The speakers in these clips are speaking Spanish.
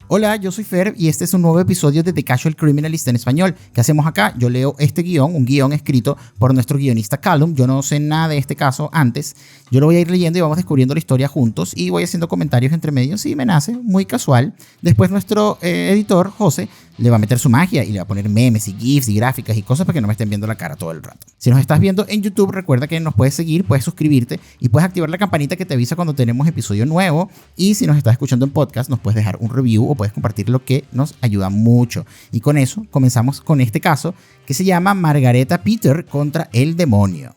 Hola, yo soy Fer y este es un nuevo episodio de The Casual Criminalist en español. ¿Qué hacemos acá? Yo leo este guión, un guión escrito por nuestro guionista Callum. Yo no sé nada de este caso antes. Yo lo voy a ir leyendo y vamos descubriendo la historia juntos y voy haciendo comentarios entre medios y me nace muy casual. Después nuestro editor, José, le va a meter su magia y le va a poner memes y gifs y gráficas y cosas para que no me estén viendo la cara todo el rato. Si nos estás viendo en YouTube, recuerda que nos puedes seguir, puedes suscribirte y puedes activar la campanita que te avisa cuando tenemos episodio nuevo. Y si nos estás escuchando en podcast, nos puedes dejar un review o puedes compartir, lo que nos ayuda mucho. Y con eso comenzamos con este caso que se llama Margareta Peter contra el demonio.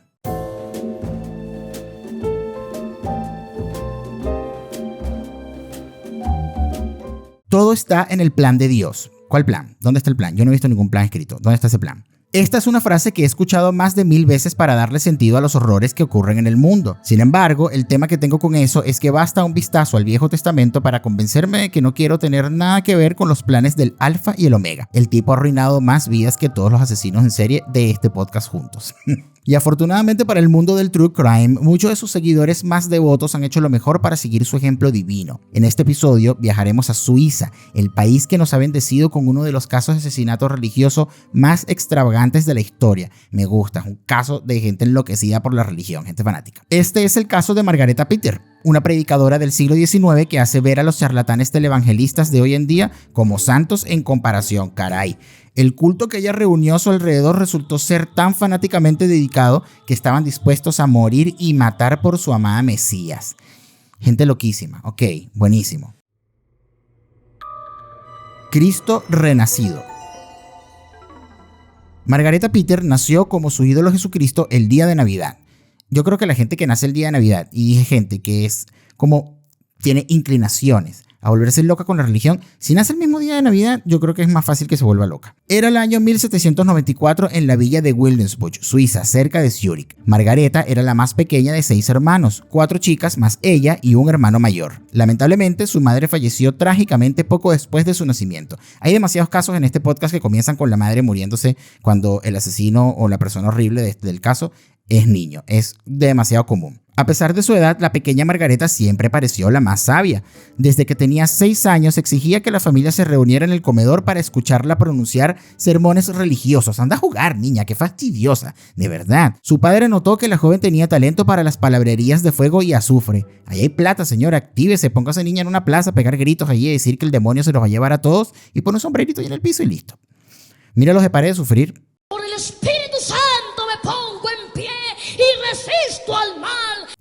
Todo está en el plan de Dios. ¿Cuál plan? ¿Dónde está el plan? Yo no he visto ningún plan escrito. ¿Dónde está ese plan? Esta es una frase que he escuchado más de 1000 veces para darle sentido a los horrores que ocurren en el mundo. Sin embargo, el tema que tengo con eso es que basta un vistazo al Viejo Testamento para convencerme de que no quiero tener nada que ver con los planes del Alfa y el Omega. El tipo ha arruinado más vidas que todos los asesinos en serie de este podcast juntos. Y afortunadamente para el mundo del true crime, muchos de sus seguidores más devotos han hecho lo mejor para seguir su ejemplo divino. En este episodio viajaremos a Suiza, el país que nos ha bendecido con uno de los casos de asesinato religioso más extravagantes de la historia. Me gusta, es un caso de gente enloquecida por la religión, gente fanática. Este es el caso de Margareta Peter, una predicadora del siglo XIX que hace ver a los charlatanes televangelistas de hoy en día como santos en comparación, caray. El culto que ella reunió a su alrededor resultó ser tan fanáticamente dedicado que estaban dispuestos a morir y matar por su amada Mesías. Gente loquísima, ok, buenísimo. Cristo renacido. Margareta Peter nació como su ídolo Jesucristo el día de Navidad. Yo creo que la gente que nace el día de Navidad, y dije gente que es como tiene inclinaciones a volverse loca con la religión, si nace el mismo día de Navidad, yo creo que es más fácil que se vuelva loca. Era el año 1794 en la villa de Wilhelmsburg, Suiza, cerca de Zúrich. Margareta era la más pequeña de 6 hermanos, 4 chicas más ella y un hermano mayor. Lamentablemente, su madre falleció trágicamente poco después de su nacimiento. Hay demasiados casos en este podcast que comienzan con la madre muriéndose cuando el asesino o la persona horrible del caso es niño. Es demasiado común. A pesar de su edad, la pequeña Margareta siempre pareció la más sabia. Desde que tenía 6 años exigía que la familia se reuniera en el comedor para escucharla pronunciar sermones religiosos. Anda a jugar, niña, qué fastidiosa, de verdad. Su padre notó que la joven tenía talento para las palabrerías de fuego y azufre. Ahí hay plata, señora, actívese, póngase niña en una plaza a pegar gritos allí y decir que el demonio se los va a llevar a todos y pone un sombrerito ahí en el piso y listo. Míralos de pared de sufrir. Por el Espíritu Santo me pongo en pie y resisto al mal.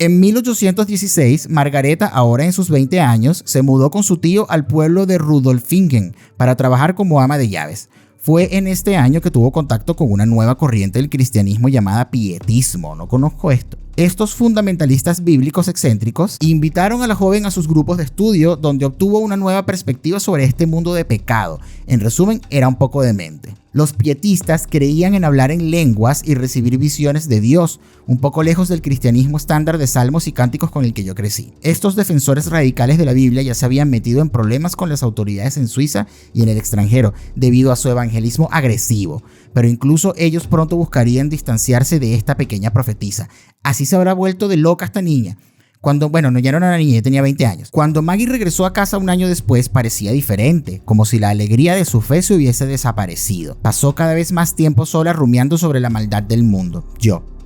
En 1816, Margareta, ahora en sus 20 años, se mudó con su tío al pueblo de Rudolfingen para trabajar como ama de llaves. Fue en este año que tuvo contacto con una nueva corriente del cristianismo llamada pietismo. No conozco esto. Estos fundamentalistas bíblicos excéntricos invitaron a la joven a sus grupos de estudio, donde obtuvo una nueva perspectiva sobre este mundo de pecado. En resumen, era un poco demente. Los pietistas creían en hablar en lenguas y recibir visiones de Dios, un poco lejos del cristianismo estándar de salmos y cánticos con el que yo crecí. Estos defensores radicales de la Biblia ya se habían metido en problemas con las autoridades en Suiza y en el extranjero debido a su evangelismo agresivo, pero incluso ellos pronto buscarían distanciarse de esta pequeña profetisa. Así se habrá vuelto de loca esta niña. Ya era una niña, ya tenía 20 años. Cuando Maggie regresó a casa un año después, parecía diferente, como si la alegría de su fe se hubiese desaparecido. Pasó cada vez más tiempo sola rumiando sobre la maldad del mundo.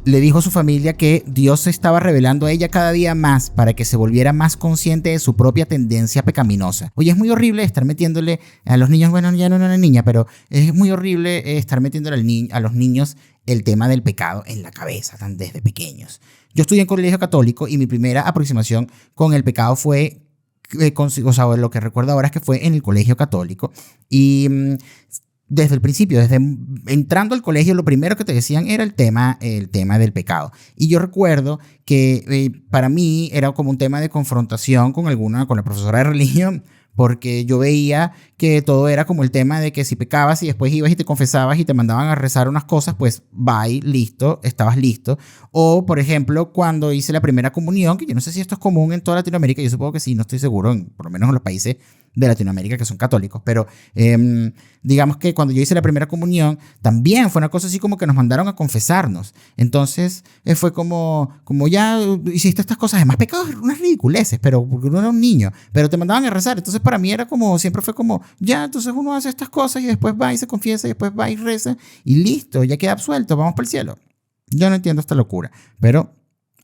Le dijo a su familia que Dios se estaba revelando a ella cada día más para que se volviera más consciente de su propia tendencia pecaminosa. Oye, es muy horrible estar metiéndole a los niños, bueno, ya no era una niña, pero es muy horrible estar metiéndole a los niños el tema del pecado en la cabeza, tan desde pequeños. Yo estudié en colegio católico y mi primera aproximación con el pecado fue, lo que recuerdo ahora es que fue en el colegio católico y desde el principio, desde entrando al colegio, lo primero que te decían era el tema del pecado. Y yo recuerdo que para mí era como un tema de confrontación con la profesora de religión, porque yo veía que todo era como el tema de que si pecabas y después ibas y te confesabas y te mandaban a rezar unas cosas, pues bye, listo, estabas listo. O, por ejemplo, cuando hice la primera comunión, que yo no sé si esto es común en toda Latinoamérica, yo supongo que sí, no estoy seguro, por lo menos en los países de Latinoamérica que son católicos, pero digamos que cuando yo hice la primera comunión, también fue una cosa así como que nos mandaron a confesarnos. Entonces fue como ya hiciste estas cosas, además pecados, unas ridiculeces, pero porque uno era un niño, pero te mandaban a rezar. Entonces para mí era como, siempre fue como, ya, entonces uno hace estas cosas y después va y se confiesa y después va y reza y listo, ya queda absuelto, vamos para el cielo. Yo no entiendo esta locura, pero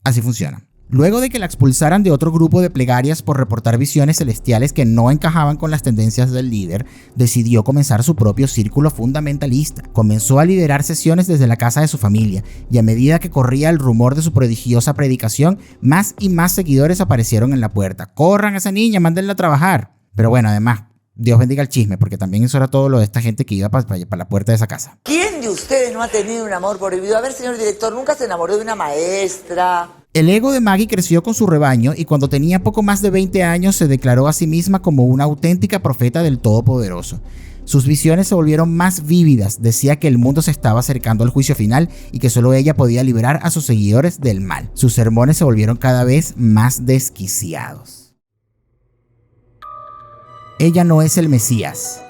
así funciona. Luego de que la expulsaran de otro grupo de plegarias por reportar visiones celestiales que no encajaban con las tendencias del líder, decidió comenzar su propio círculo fundamentalista. Comenzó a liderar sesiones desde la casa de su familia, y a medida que corría el rumor de su prodigiosa predicación, más y más seguidores aparecieron en la puerta. ¡Corran a esa niña, mándenla a trabajar! Pero bueno, además, Dios bendiga el chisme, porque también eso era todo lo de esta gente que iba para la puerta de esa casa. ¿Quién de ustedes no ha tenido un amor prohibido? A ver, señor director, ¿nunca se enamoró de una maestra? El ego de Maggie creció con su rebaño y cuando tenía poco más de 20 años se declaró a sí misma como una auténtica profeta del Todopoderoso. Sus visiones se volvieron más vívidas, decía que el mundo se estaba acercando al juicio final y que solo ella podía liberar a sus seguidores del mal. Sus sermones se volvieron cada vez más desquiciados. Ella no es el Mesías.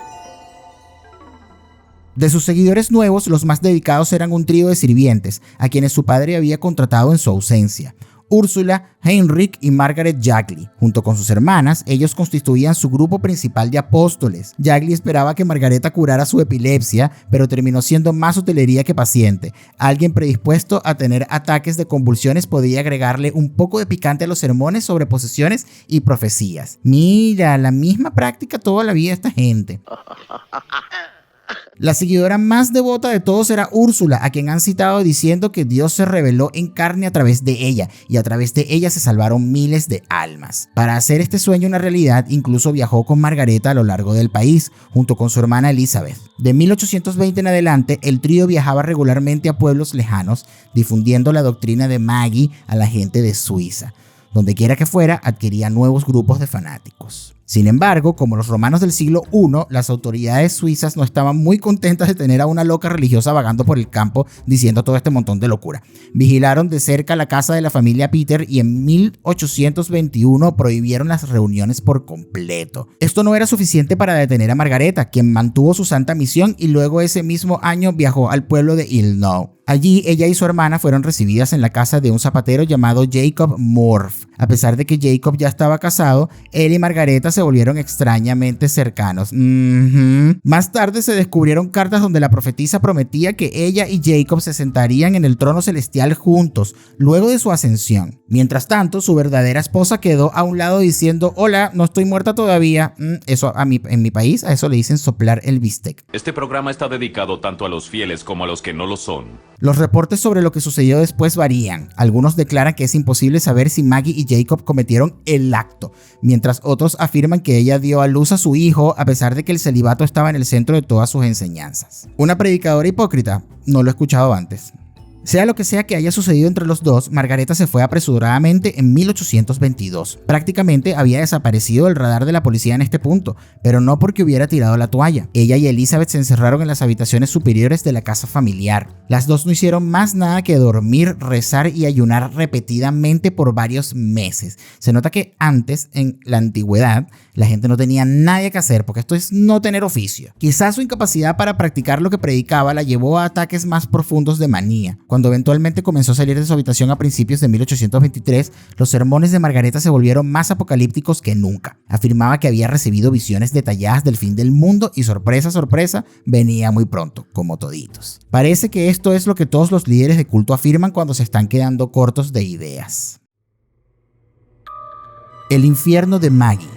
De sus seguidores nuevos, los más dedicados eran un trío de sirvientes, a quienes su padre había contratado en su ausencia. Úrsula, Heinrich y Margaret Jagley. Junto con sus hermanas, ellos constituían su grupo principal de apóstoles. Jagley esperaba que Margareta curara su epilepsia, pero terminó siendo más hotelería que paciente. Alguien predispuesto a tener ataques de convulsiones podía agregarle un poco de picante a los sermones sobre posesiones y profecías. Mira, la misma práctica toda la vida esta gente. La seguidora más devota de todos era Úrsula, a quien han citado diciendo que Dios se reveló en carne a través de ella, y a través de ella se salvaron miles de almas. Para hacer este sueño una realidad, incluso viajó con Margareta a lo largo del país, junto con su hermana Elizabeth. De 1820 en adelante, el trío viajaba regularmente a pueblos lejanos, difundiendo la doctrina de Maggie a la gente de Suiza. Donde quiera que fuera, adquiría nuevos grupos de fanáticos. Sin embargo, como los romanos del siglo I, las autoridades suizas no estaban muy contentas de tener a una loca religiosa vagando por el campo diciendo todo este montón de locura. Vigilaron de cerca la casa de la familia Peter y en 1821 prohibieron las reuniones por completo. Esto no era suficiente para detener a Margareta, quien mantuvo su santa misión y luego ese mismo año viajó al pueblo de Ilmenau. Allí ella y su hermana fueron recibidas en la casa de un zapatero llamado Jacob Morf. A pesar de que Jacob ya estaba casado, él y Margareta se volvieron extrañamente cercanos. Más tarde se descubrieron cartas donde la profetisa prometía que ella y Jacob se sentarían en el trono celestial juntos, luego de su ascensión. Mientras tanto, su verdadera esposa quedó a un lado diciendo: hola, no estoy muerta todavía. Eso en mi país, a eso le dicen soplar el bistec. Este programa está dedicado tanto a los fieles como a los que no lo son. Los reportes sobre lo que sucedió después varían. Algunos declaran que es imposible saber si Maggie y Jacob cometieron el acto, mientras otros afirman que ella dio a luz a su hijo a pesar de que el celibato estaba en el centro de todas sus enseñanzas. ¿Una predicadora hipócrita? No lo he escuchado antes. Sea lo que sea que haya sucedido entre los dos, Margareta se fue apresuradamente en 1822. Prácticamente había desaparecido del radar de la policía en este punto, pero no porque hubiera tirado la toalla. Ella y Elizabeth se encerraron en las habitaciones superiores de la casa familiar. Las dos no hicieron más nada que dormir, rezar y ayunar repetidamente por varios meses. Se nota que antes, en la antigüedad, la gente no tenía nada que hacer, porque esto es no tener oficio. Quizás su incapacidad para practicar lo que predicaba la llevó a ataques más profundos de manía. Cuando eventualmente comenzó a salir de su habitación a principios de 1823, los sermones de Margareta se volvieron más apocalípticos que nunca. Afirmaba que había recibido visiones detalladas del fin del mundo y sorpresa, sorpresa, venía muy pronto, como toditos. Parece que esto es lo que todos los líderes de culto afirman cuando se están quedando cortos de ideas. El infierno de Maggie.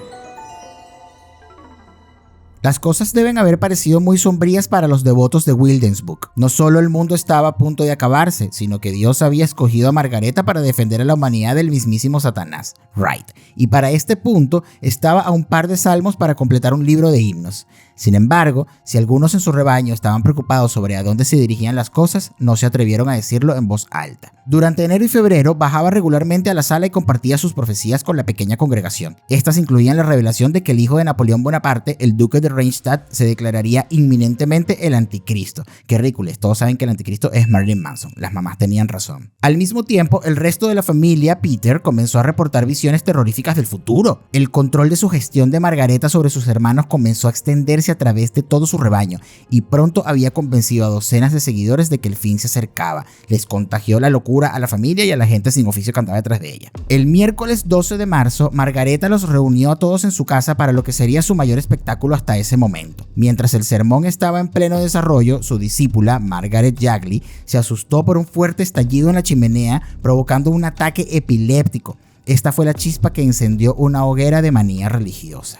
Las cosas deben haber parecido muy sombrías para los devotos de Wildensburg. No solo el mundo estaba a punto de acabarse, sino que Dios había escogido a Margareta para defender a la humanidad del mismísimo Satanás. Right. Y para este punto estaba a un par de salmos para completar un libro de himnos. Sin embargo, si algunos en su rebaño estaban preocupados sobre a dónde se dirigían las cosas, no se atrevieron a decirlo en voz alta. Durante enero y febrero bajaba regularmente a la sala y compartía sus profecías con la pequeña congregación. Estas incluían la revelación de que el hijo de Napoleón Bonaparte, el duque de Reinstadt se declararía inminentemente el anticristo. Qué ridículo, todos saben que el anticristo es Marilyn Manson, las mamás tenían razón. Al mismo tiempo, el resto de la familia Peter comenzó a reportar visiones terroríficas del futuro. El control de su gestión de Margareta sobre sus hermanos comenzó a extenderse a través de todo su rebaño y pronto había convencido a docenas de seguidores de que el fin se acercaba. Les contagió la locura a la familia y a la gente sin oficio que andaba detrás de ella. El miércoles 12 de marzo, Margareta los reunió a todos en su casa para lo que sería su mayor espectáculo hasta ese momento. Mientras el sermón estaba en pleno desarrollo, su discípula, Margaret Yagley, se asustó por un fuerte estallido en la chimenea, provocando un ataque epiléptico. Esta fue la chispa que encendió una hoguera de manía religiosa.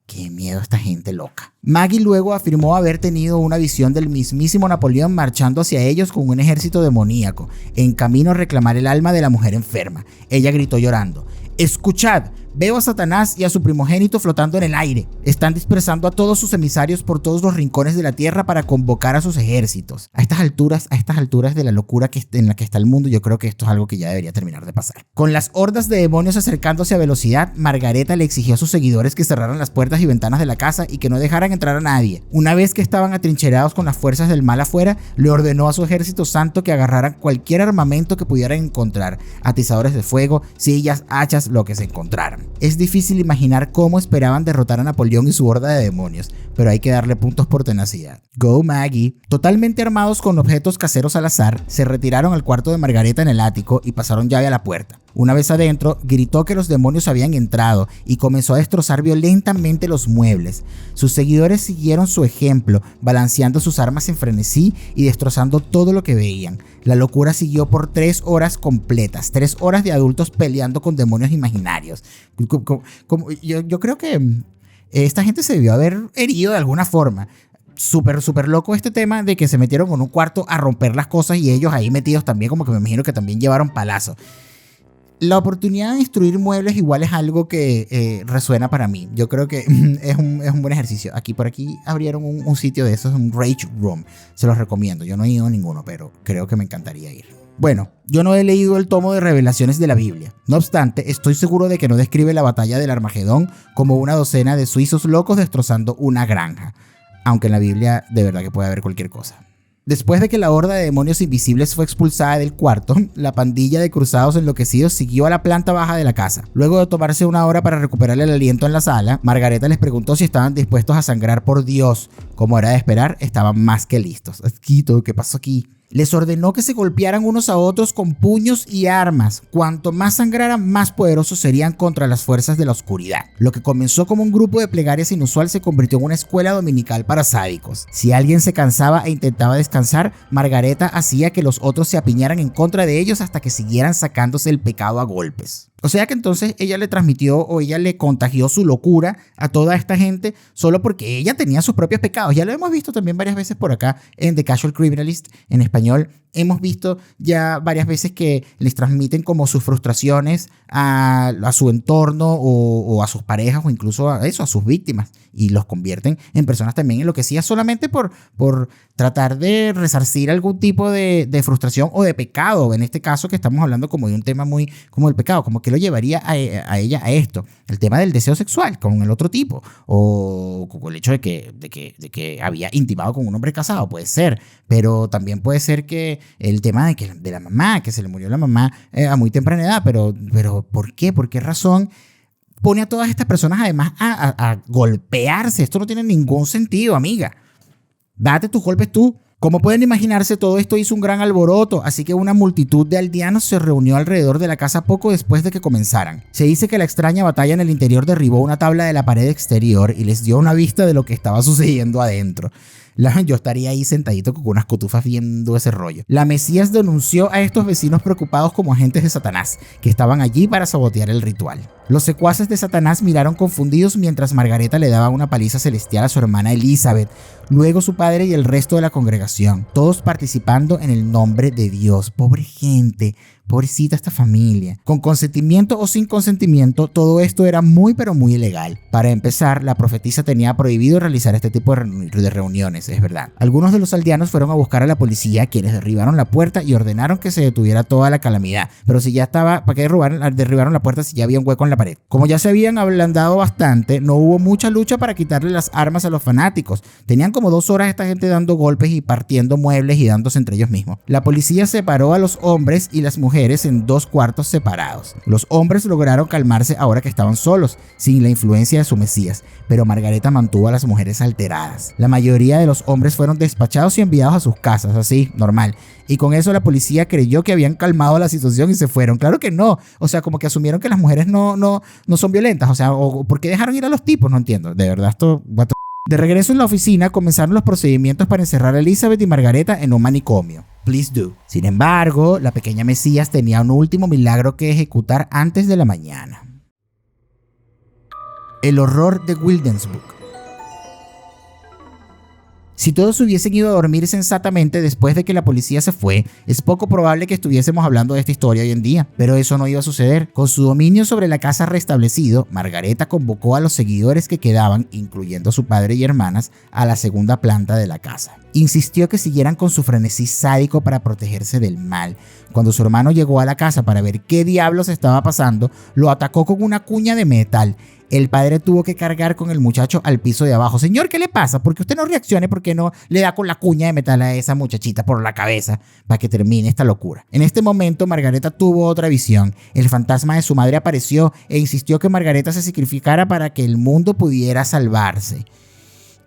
Qué miedo esta gente loca. Maggie luego afirmó haber tenido una visión del mismísimo Napoleón marchando hacia ellos con un ejército demoníaco, en camino a reclamar el alma de la mujer enferma. Ella gritó llorando: «Escuchad, veo a Satanás y a su primogénito flotando en el aire. Están dispersando a todos sus emisarios por todos los rincones de la tierra para convocar a sus ejércitos». A estas alturas de la locura en la que está el mundo, yo creo que esto es algo que ya debería terminar de pasar. Con las hordas de demonios acercándose a velocidad, Margareta le exigió a sus seguidores que cerraran las puertas y ventanas de la casa y que no dejaran entrar a nadie. Una vez que estaban atrincherados con las fuerzas del mal afuera, le ordenó a su ejército santo que agarraran cualquier armamento que pudieran encontrar: atizadores de fuego, sillas, hachas, lo que se encontraran. Es difícil imaginar cómo esperaban derrotar a Napoleón y su horda de demonios, pero hay que darle puntos por tenacidad. Go Maggie. Totalmente armados con objetos caseros al azar, se retiraron al cuarto de Margareta en el ático y pasaron llave a la puerta. Una vez adentro, gritó que los demonios habían entrado y comenzó a destrozar violentamente los muebles. Sus seguidores siguieron su ejemplo, balanceando sus armas en frenesí y destrozando todo lo que veían. La locura siguió por 3 horas completas, 3 horas de adultos peleando con demonios imaginarios. Yo creo que esta gente se debió haber herido de alguna forma. Súper loco este tema de que se metieron en un cuarto a romper las cosas y ellos ahí metidos también, como que me imagino que también llevaron palazos. La oportunidad de destruir muebles igual es algo que resuena para mí. Yo creo que es un buen ejercicio. Por aquí abrieron un sitio de esos, un Rage Room. Se los recomiendo. Yo no he ido a ninguno, pero creo que me encantaría ir. Bueno, yo no he leído el tomo de revelaciones de la Biblia. No obstante, estoy seguro de que no describe la batalla del Armagedón como una docena de suizos locos destrozando una granja. Aunque en la Biblia de verdad que puede haber cualquier cosa. Después de que la horda de demonios invisibles fue expulsada del cuarto, la pandilla de cruzados enloquecidos siguió a la planta baja de la casa. Luego de tomarse una hora para recuperar el aliento en la sala, Margareta les preguntó si estaban dispuestos a sangrar por Dios. Como era de esperar, estaban más que listos. ¿Qué pasó aquí? Les ordenó que se golpearan unos a otros con puños y armas. Cuanto más sangraran, más poderosos serían contra las fuerzas de la oscuridad. Lo que comenzó como un grupo de plegarias inusual se convirtió en una escuela dominical para sádicos. Si alguien se cansaba e intentaba descansar, Margareta hacía que los otros se apiñaran en contra de ellos hasta que siguieran sacándose el pecado a golpes. O sea que entonces ella le transmitió o ella le contagió su locura a toda esta gente solo porque ella tenía sus propios pecados. Ya lo hemos visto también varias veces por acá en The Casual Criminalist en español. Hemos visto ya varias veces que les transmiten como sus frustraciones a su entorno o a sus parejas o incluso a sus víctimas y los convierten en personas también enloquecidas solamente por tratar de resarcir algún tipo de frustración o de pecado. En este caso que estamos hablando como de un tema muy como el pecado, como que lo llevaría a ella a esto. El tema del deseo sexual con el otro tipo o el hecho de que había intimado con un hombre casado, puede ser, pero también puede ser que el tema de la mamá, que se le murió la mamá a muy temprana edad, pero ¿por qué? ¿Por qué razón pone a todas estas personas además a golpearse? Esto no tiene ningún sentido, amiga. Date tus golpes tú. Como pueden imaginarse, todo esto hizo un gran alboroto, así que una multitud de aldeanos se reunió alrededor de la casa poco después de que comenzaran. Se dice que la extraña batalla en el interior derribó una tabla de la pared exterior y les dio una vista de lo que estaba sucediendo adentro. Yo estaría ahí sentadito con unas cotufas viendo ese rollo. La Mesías denunció a estos vecinos preocupados como agentes de Satanás, que estaban allí para sabotear el ritual. Los secuaces de Satanás miraron confundidos mientras Margareta le daba una paliza celestial a su hermana Elizabeth, luego su padre y el resto de la congregación, todos participando en el nombre de Dios. Pobre gente, pobrecita esta familia. Con consentimiento o sin consentimiento, todo esto era muy pero muy ilegal. Para empezar, la profetisa tenía prohibido realizar este tipo de reuniones, es verdad. Algunos de los aldeanos fueron a buscar a la policía, quienes derribaron la puerta y ordenaron que se detuviera toda la calamidad. Pero si ya estaba, ¿para qué derribaron la puerta si ya había un hueco en la pared. Como ya se habían ablandado bastante, no hubo mucha lucha para quitarle las armas a los fanáticos. Tenían como 2 horas esta gente dando golpes y partiendo muebles y dándose entre ellos mismos. La policía separó a los hombres y las mujeres en 2 cuartos separados. Los hombres lograron calmarse ahora que estaban solos, sin la influencia de su mesías, pero Margareta mantuvo a las mujeres alteradas. La mayoría de los hombres fueron despachados y enviados a sus casas, así, normal. Y con eso la policía creyó que habían calmado la situación y se fueron. Claro que no. O sea, como que asumieron que las mujeres no son violentas. O sea, ¿por qué dejaron ir a los tipos? No entiendo. De verdad, esto... De regreso en la oficina, comenzaron los procedimientos para encerrar a Elizabeth y Margareta en un manicomio. Please do. Sin embargo, la pequeña Mesías tenía un último milagro que ejecutar antes de la mañana. El horror de Williamsburg. Si todos hubiesen ido a dormir sensatamente después de que la policía se fue, es poco probable que estuviésemos hablando de esta historia hoy en día, pero eso no iba a suceder. Con su dominio sobre la casa restablecido, Margareta convocó a los seguidores que quedaban, incluyendo a su padre y hermanas, a la segunda planta de la casa. Insistió que siguieran con su frenesí sádico para protegerse del mal. Cuando su hermano llegó a la casa para ver qué diablos estaba pasando, lo atacó con una cuña de metal. El padre tuvo que cargar con el muchacho al piso de abajo. Señor, ¿qué le pasa? ¿Por qué usted no reaccione? ¿Por qué no le da con la cuña de metal a esa muchachita por la cabeza para que termine esta locura? En este momento, Margareta tuvo otra visión. El fantasma de su madre apareció e insistió que Margareta se sacrificara para que el mundo pudiera salvarse.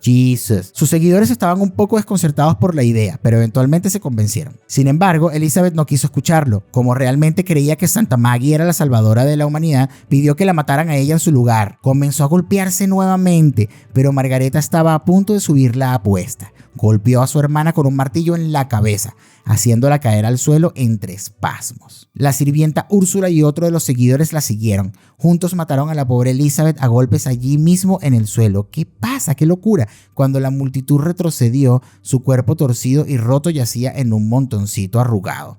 Jesus. Sus seguidores estaban un poco desconcertados por la idea, pero eventualmente se convencieron. Sin embargo, Elizabeth no quiso escucharlo. Como realmente creía que Santa Maggie era la salvadora de la humanidad, pidió que la mataran a ella en su lugar. Comenzó a golpearse nuevamente, pero Margareta estaba a punto de subir la apuesta. Golpeó a su hermana con un martillo en la cabeza, haciéndola caer al suelo entre espasmos. La sirvienta Úrsula y otro de los seguidores la siguieron. Juntos mataron a la pobre Elizabeth a golpes allí mismo en el suelo. ¿Qué pasa? ¡Qué locura! Cuando la multitud retrocedió, su cuerpo torcido y roto yacía en un montoncito arrugado.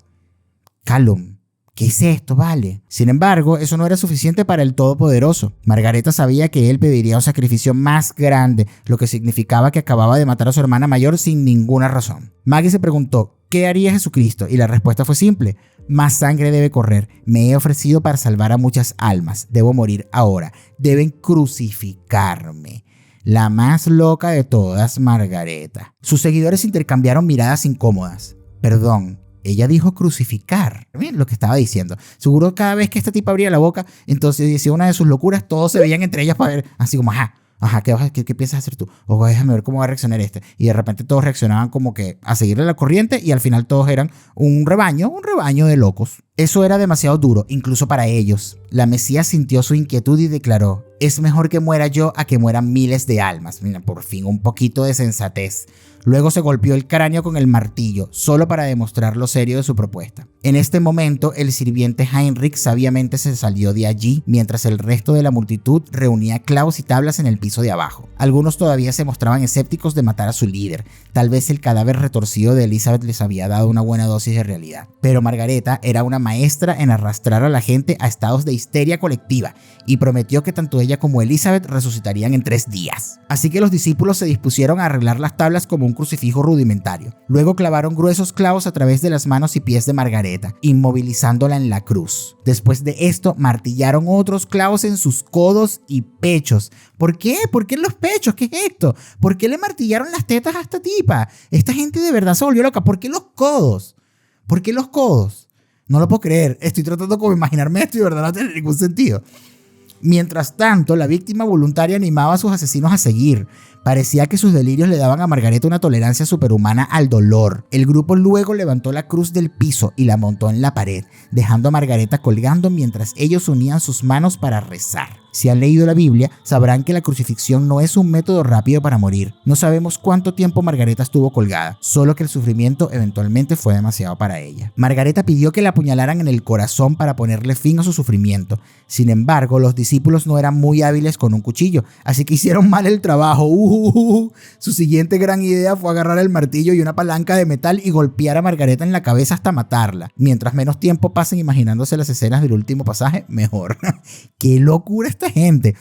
Callum. ¿Qué es esto, vale? Sin embargo, eso no era suficiente para el Todopoderoso. Margareta sabía que él pediría un sacrificio más grande, lo que significaba que acababa de matar a su hermana mayor sin ninguna razón. Maggie se preguntó, ¿qué haría Jesucristo? Y la respuesta fue simple. Más sangre debe correr. Me he ofrecido para salvar a muchas almas. Debo morir ahora. Deben crucificarme. La más loca de todas, Margareta. Sus seguidores intercambiaron miradas incómodas. Perdón. Ella dijo crucificar. Miren lo que estaba diciendo. Seguro cada vez que esta tipa abría la boca, entonces decía una de sus locuras, todos se veían entre ellas para ver, así como, ¿qué piensas hacer tú? O déjame ver cómo va a reaccionar este. Y de repente todos reaccionaban como que a seguirle la corriente y al final todos eran un rebaño de locos. Eso era demasiado duro, incluso para ellos. La Mesías sintió su inquietud y declaró, es mejor que muera yo a que mueran miles de almas. Mira, por fin un poquito de sensatez. Luego se golpeó el cráneo con el martillo, solo para demostrar lo serio de su propuesta. En este momento, el sirviente Heinrich sabiamente se salió de allí, mientras el resto de la multitud reunía clavos y tablas en el piso de abajo. Algunos todavía se mostraban escépticos de matar a su líder. Tal vez el cadáver retorcido de Elizabeth les había dado una buena dosis de realidad. Pero Margareta era una maestra en arrastrar a la gente a estados de histeria colectiva y prometió que tanto ella como Elizabeth resucitarían en 3 días. Así que los discípulos se dispusieron a arreglar las tablas como un crucifijo rudimentario. Luego clavaron gruesos clavos a través de las manos y pies de Margareta, inmovilizándola en la cruz. Después de esto, martillaron otros clavos en sus codos y pechos. ¿Por qué? ¿Por qué en los pechos? ¿Qué es esto? ¿Por qué le martillaron las tetas a esta tipa? Esta gente de verdad se volvió loca. ¿Por qué los codos? ¿Por qué los codos? No lo puedo creer. Estoy tratando como imaginarme esto y de verdad no tiene ningún sentido. Mientras tanto, la víctima voluntaria animaba a sus asesinos a seguir. Parecía que sus delirios le daban a Margareta una tolerancia superhumana al dolor. El grupo luego levantó la cruz del piso y la montó en la pared, dejando a Margareta colgando mientras ellos unían sus manos para rezar. Si han leído la Biblia, sabrán que la crucifixión no es un método rápido para morir. No sabemos cuánto tiempo Margareta estuvo colgada, solo que el sufrimiento eventualmente fue demasiado para ella. Margareta pidió que la apuñalaran en el corazón para ponerle fin a su sufrimiento. Sin embargo, los discípulos no eran muy hábiles con un cuchillo, así que hicieron mal el trabajo. Su siguiente gran idea fue agarrar el martillo y una palanca de metal y golpear a Margareta en la cabeza hasta matarla. Mientras menos tiempo pasen imaginándose las escenas del último pasaje, mejor. ¡Qué locura esta gente!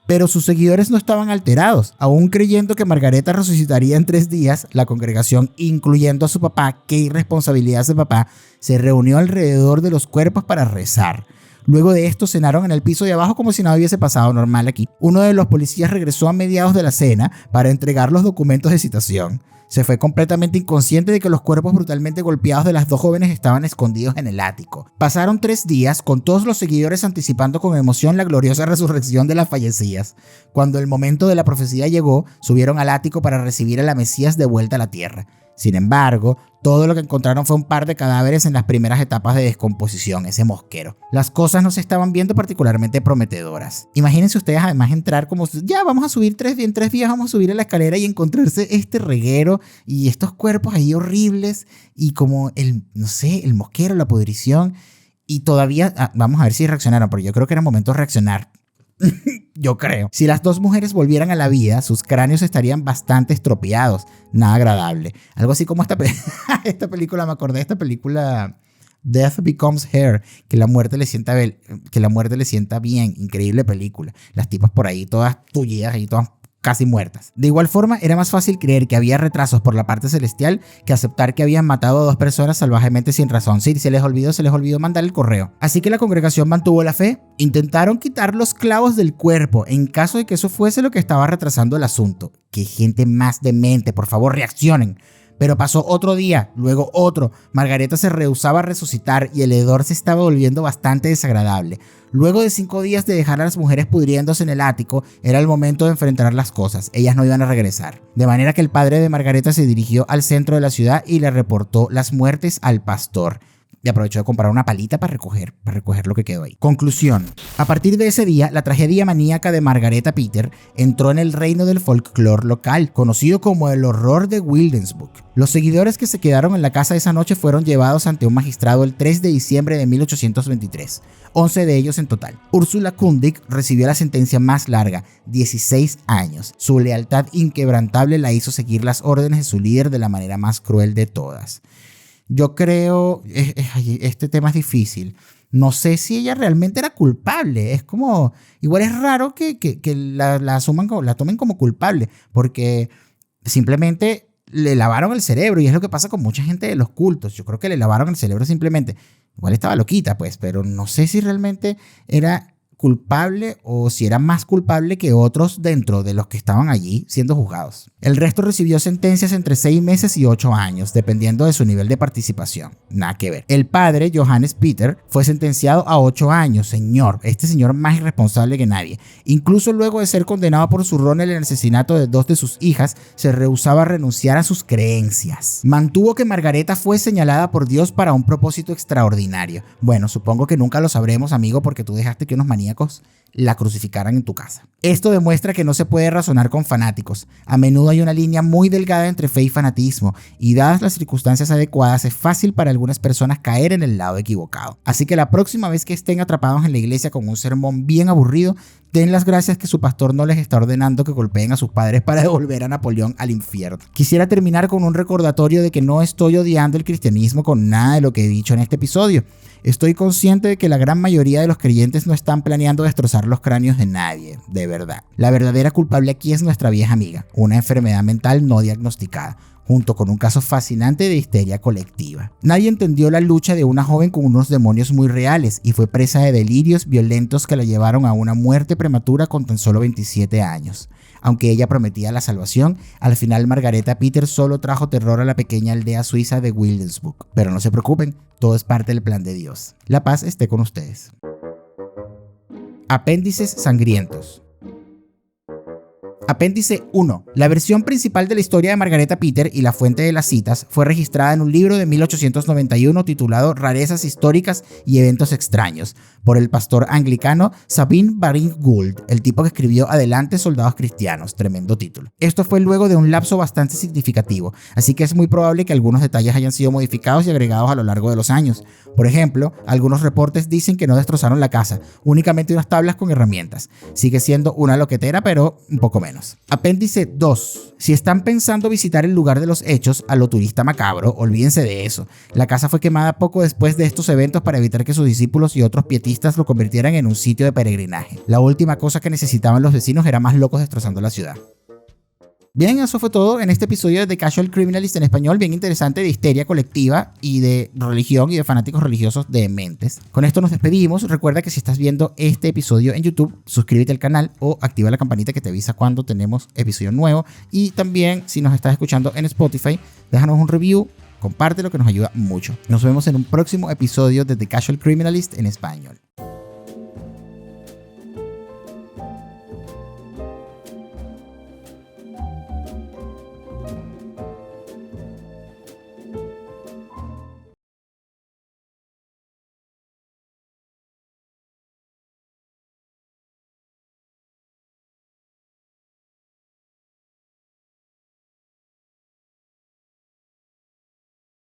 Pero sus seguidores no estaban alterados. Aún creyendo que Margareta resucitaría en 3 días, la congregación, incluyendo a su papá, qué irresponsabilidad ese papá, se reunió alrededor de los cuerpos para rezar. Luego de esto cenaron en el piso de abajo como si nada hubiese pasado normal aquí. Uno de los policías regresó a mediados de la cena para entregar los documentos de citación. Se fue completamente inconsciente de que los cuerpos brutalmente golpeados de las dos jóvenes estaban escondidos en el ático. Pasaron 3 días con todos los seguidores anticipando con emoción la gloriosa resurrección de las fallecidas. Cuando el momento de la profecía llegó, subieron al ático para recibir a la Mesías de vuelta a la tierra. Sin embargo, todo lo que encontraron fue un par de cadáveres en las primeras etapas de descomposición, ese mosquero. Las cosas no se estaban viendo particularmente prometedoras. Imagínense ustedes además entrar como, ya vamos a subir en 3 días vamos a subir a la escalera y encontrarse este reguero y estos cuerpos ahí horribles y como el mosquero, la pudrición y todavía, vamos a ver si reaccionaron, pero yo creo que era momento de reaccionar. Yo creo. Si las dos mujeres volvieran a la vida, sus cráneos estarían bastante estropeados. Nada agradable. Algo así como esta película, me acordé de esta película Death Becomes Her, que la muerte le sienta bien. Increíble película. Las tipas por ahí todas tullidas y todas casi muertas. De igual forma, era más fácil creer que había retrasos por la parte celestial que aceptar que habían matado a 2 personas salvajemente sin razón. Sí, se les olvidó mandar el correo. Así que la congregación mantuvo la fe. Intentaron quitar los clavos del cuerpo en caso de que eso fuese lo que estaba retrasando el asunto. ¡Qué gente más demente! Por favor, reaccionen. Pero pasó otro día, luego otro. Margareta se rehusaba a resucitar y el hedor se estaba volviendo bastante desagradable. Luego de 5 días de dejar a las mujeres pudriéndose en el ático, era el momento de enfrentar las cosas. Ellas no iban a regresar. De manera que el padre de Margareta se dirigió al centro de la ciudad y le reportó las muertes al pastor. Y aprovechó de comprar una palita para recoger lo que quedó ahí. Conclusión. A partir de ese día, la tragedia maníaca de Margareta Peter entró en el reino del folclore local, conocido como el horror de Williamsburg. Los seguidores que se quedaron en la casa esa noche fueron llevados ante un magistrado el 3 de diciembre de 1823. 11 de ellos en total. Úrsula Kundig recibió la sentencia más larga, 16 años. Su lealtad inquebrantable la hizo seguir las órdenes de su líder de la manera más cruel de todas. Yo creo, este tema es difícil. No sé si ella realmente era culpable. Es como, igual es raro que la tomen como culpable, porque simplemente le lavaron el cerebro y es lo que pasa con mucha gente de los cultos. Yo creo que le lavaron el cerebro simplemente. Igual estaba loquita, pues, pero no sé si realmente era culpable o si era más culpable que otros dentro de los que estaban allí siendo juzgados. El resto recibió sentencias entre 6 meses y 8 años, dependiendo de su nivel de participación. Nada que ver. El padre, Johannes Peter, fue sentenciado a 8 años. Este señor más irresponsable que nadie. Incluso luego de ser condenado por su rol en el asesinato de 2 de sus hijas, se rehusaba a renunciar a sus creencias. Mantuvo que Margareta fue señalada por Dios para un propósito extraordinario. Bueno, supongo que nunca lo sabremos, amigo, porque tú dejaste que unos maníacos la crucificaran en tu casa. Esto demuestra que no se puede razonar con fanáticos. A menudo hay una línea muy delgada entre fe y fanatismo, y dadas las circunstancias adecuadas es fácil para algunas personas caer en el lado equivocado. Así que la próxima vez que estén atrapados en la iglesia con un sermón bien aburrido, den las gracias que su pastor no les está ordenando que golpeen a sus padres para devolver a Napoleón al infierno. Quisiera terminar con un recordatorio de que no estoy odiando el cristianismo con nada de lo que he dicho en este episodio. Estoy consciente de que la gran mayoría de los creyentes no están planeando destrozar los cráneos de nadie, de verdad. La verdadera culpable aquí es nuestra vieja amiga, una enfermedad mental no diagnosticada, junto con un caso fascinante de histeria colectiva. Nadie entendió la lucha de una joven con unos demonios muy reales y fue presa de delirios violentos que la llevaron a una muerte prematura con tan solo 27 años. Aunque ella prometía la salvación, al final Margareta Peter solo trajo terror a la pequeña aldea suiza de Wilhelmsburg. Pero no se preocupen, todo es parte del plan de Dios. La paz esté con ustedes. Apéndices sangrientos. Apéndice 1. La versión principal de la historia de Margareta Peter y la fuente de las citas fue registrada en un libro de 1891 titulado Rarezas históricas y eventos extraños, por el pastor anglicano Sabine Baring Gould, el tipo que escribió Adelante soldados cristianos, tremendo título. Esto fue luego de un lapso bastante significativo, así que es muy probable que algunos detalles hayan sido modificados y agregados a lo largo de los años. Por ejemplo, algunos reportes dicen que no destrozaron la casa, únicamente unas tablas con herramientas. Sigue siendo una loquetera, pero un poco menos. Apéndice 2. Si están pensando visitar el lugar de los hechos a lo turista macabro, olvídense de eso. La casa fue quemada poco después de estos eventos para evitar que sus discípulos y otros pietistas lo convirtieran en un sitio de peregrinaje. La última cosa que necesitaban los vecinos era más locos destrozando la ciudad. Bien, eso fue todo en este episodio de The Casual Criminalist en español, bien interesante, de histeria colectiva y de religión y de fanáticos religiosos dementes. Con esto nos despedimos. Recuerda que si estás viendo este episodio en YouTube, suscríbete al canal o activa la campanita que te avisa cuando tenemos episodio nuevo. Y también, si nos estás escuchando en Spotify, déjanos un review, compártelo que nos ayuda mucho. Nos vemos en un próximo episodio de The Casual Criminalist en español.